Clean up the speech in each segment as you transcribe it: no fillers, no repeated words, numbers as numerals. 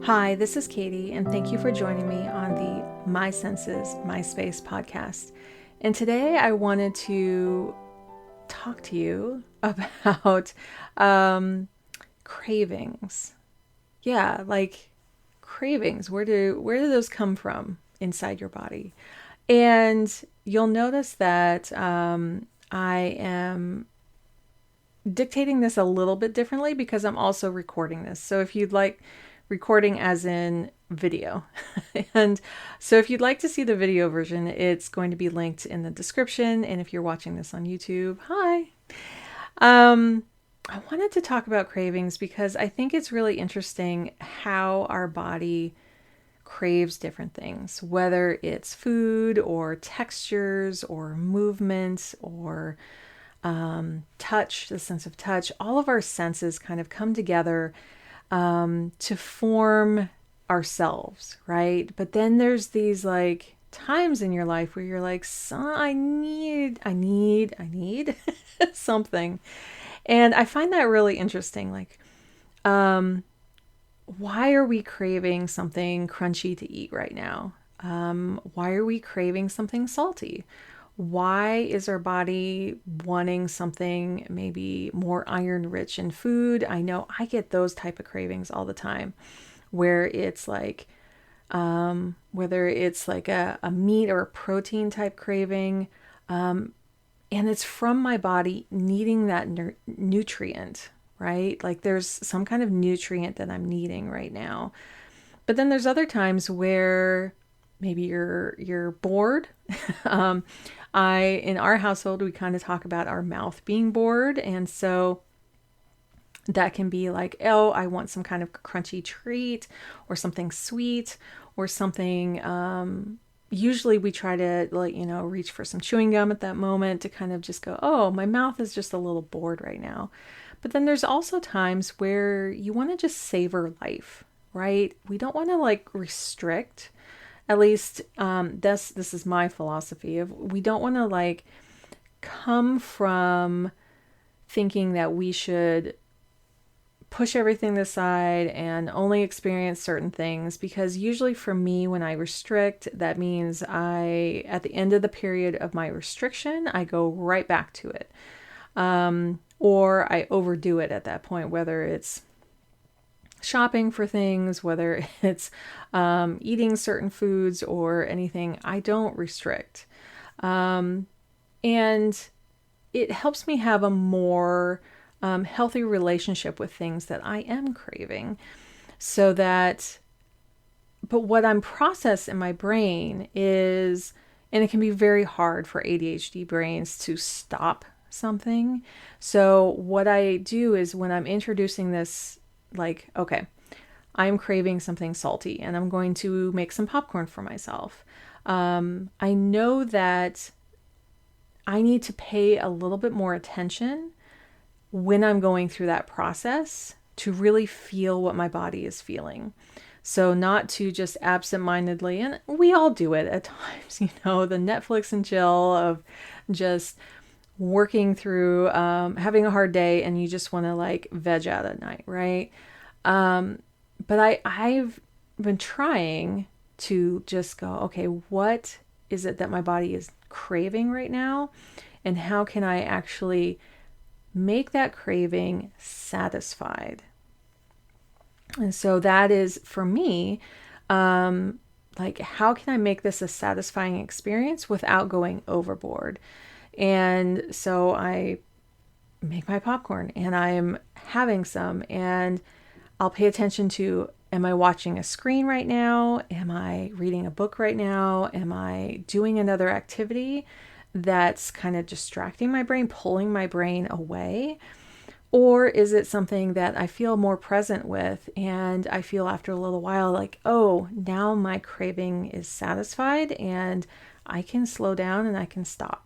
Hi, this is Katie, and thank you for joining me on the My Senses, My Space podcast. And today I wanted to talk to you about cravings. Yeah, like cravings. Where do those come from inside your body? And you'll notice that I am dictating this a little bit differently because I'm also recording this. So if you'd like recording as in video. And so if you'd like to see the video version, it's going to be linked in the description. And if you're watching this on YouTube, hi. I wanted to talk about cravings because I think it's really interesting how our body craves different things, whether it's food or textures or movements or touch, the sense of touch. All of our senses kind of come together to form ourselves, right? But then there's these like times in your life where you're like, I need something. And I find that really interesting. Like, why are we craving something crunchy to eat right now? Why are we craving something salty? Why is our body wanting something maybe more iron rich in food? I know I get those type of cravings all the time where it's like, whether it's like a meat or a protein type craving, and it's from my body needing that nutrient, right? Like there's some kind of nutrient that I'm needing right now. But then there's other times where maybe you're bored. In our household, we kind of talk about our mouth being bored. And so that can be like, oh, I want some kind of crunchy treat or something sweet or something. Usually we try to reach for some chewing gum at that moment to kind of just go, oh, my mouth is just a little bored right now. But then there's also times where you want to just savor life, right? We don't want to like restrict. At least this is my philosophy of we don't want to like come from thinking that we should push everything aside and only experience certain things, because usually for me when I restrict, that means at the end of the period of my restriction, I go right back to it. Or I overdo it at that point, whether it's shopping for things, whether it's eating certain foods or anything. I don't restrict. And it helps me have a more healthy relationship with things that I am craving. But what I'm processing in my brain is, and it can be very hard for ADHD brains to stop something. So what I do is when I'm introducing this, like, okay, I'm craving something salty and I'm going to make some popcorn for myself. I know that I need to pay a little bit more attention when I'm going through that process to really feel what my body is feeling. So not to just absentmindedly, and we all do it at times, the Netflix and chill of just working through, having a hard day and you just want to like veg out at night, right? But I've been trying to just go, okay, what is it that my body is craving right now? And how can I actually make that craving satisfied? And so that is for me, like, how can I make this a satisfying experience without going overboard? And so I make my popcorn and I'm having some, and I'll pay attention to, am I watching a screen right now? Am I reading a book right now? Am I doing another activity that's kind of distracting my brain, pulling my brain away? Or is it something that I feel more present with and I feel after a little while like, oh, now my craving is satisfied and I can slow down and I can stop.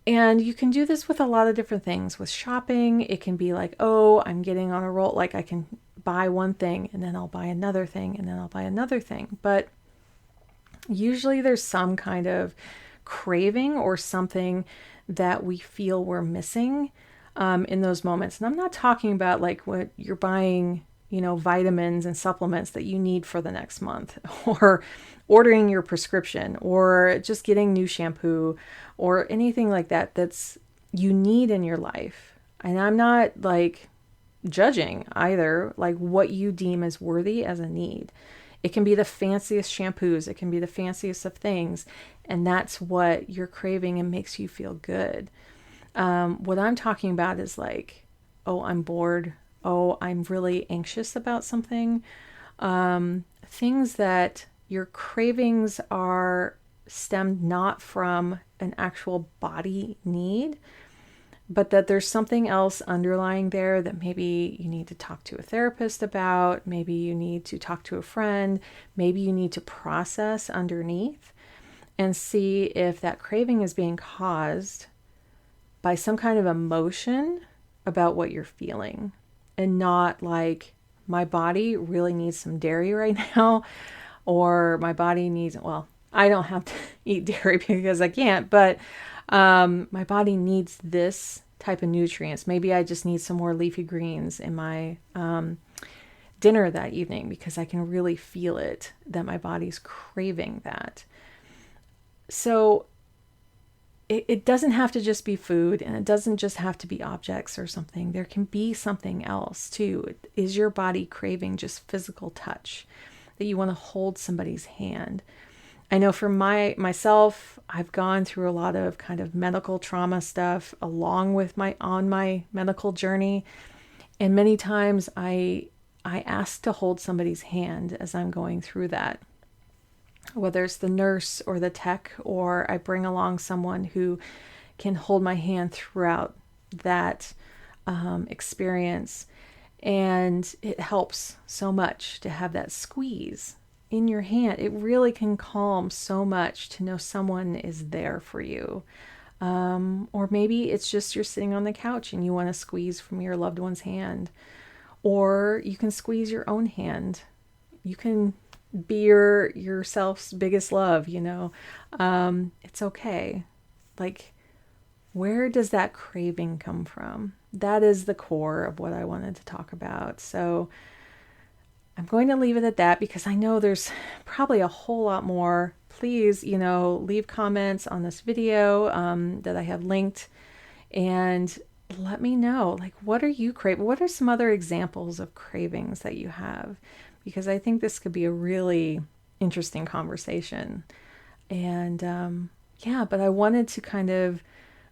And you can do this with a lot of different things. With shopping, it can be like, oh, I'm getting on a roll. Like I can buy one thing and then I'll buy another thing and then I'll buy another thing. But usually there's some kind of craving or something that we feel we're missing in those moments. And I'm not talking about like what you're buying vitamins and supplements that you need for the next month, or ordering your prescription, or just getting new shampoo, or anything like that that's you need in your life. And I'm not like judging either, like what you deem as worthy as a need. It can be the fanciest shampoos, it can be the fanciest of things, and that's what you're craving and makes you feel good. What I'm talking about is like, oh, I'm bored. Oh, I'm really anxious about something. Things that your cravings are stemmed not from an actual body need, but that there's something else underlying there that maybe you need to talk to a therapist about, maybe you need to talk to a friend, maybe you need to process underneath and see if that craving is being caused by some kind of emotion about what you're feeling, and not like, my body really needs some dairy right now, or my body needs, well, I don't have to eat dairy because I can't, but my body needs this type of nutrients. Maybe I just need some more leafy greens in my dinner that evening because I can really feel it, that my body's craving that. So it doesn't have to just be food, and it doesn't just have to be objects or something. There can be something else too. Is your body craving just physical touch, that you want to hold somebody's hand? I know for myself, I've gone through a lot of kind of medical trauma stuff along with my medical journey, and many times I ask to hold somebody's hand as I'm going through that. Whether it's the nurse or the tech, or I bring along someone who can hold my hand throughout that experience. And it helps so much to have that squeeze in your hand. It really can calm so much to know someone is there for you. Or maybe it's just you're sitting on the couch and you want to squeeze from your loved one's hand. Or you can squeeze your own hand. You can be yourself's biggest love, it's okay. Like, where does that craving come from? That is the core of what I wanted to talk about. So I'm going to leave it at that because I know there's probably a whole lot more. Please, leave comments on this video that I have linked, and let me know, like, what are you craving? What are some other examples of cravings that you have? Because I think this could be a really interesting conversation. And but I wanted to kind of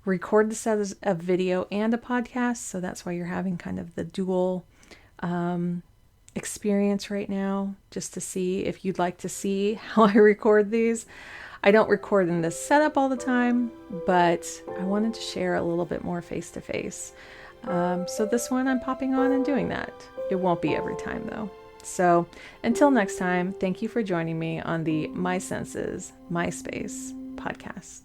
record this as a video and a podcast. So that's why you're having kind of the dual experience right now, just to see if you'd like to see how I record these. I don't record in this setup all the time, but I wanted to share a little bit more face to face. So this one I'm popping on and doing that. It won't be every time though. So until next time, thank you for joining me on the My Senses, My Space podcast.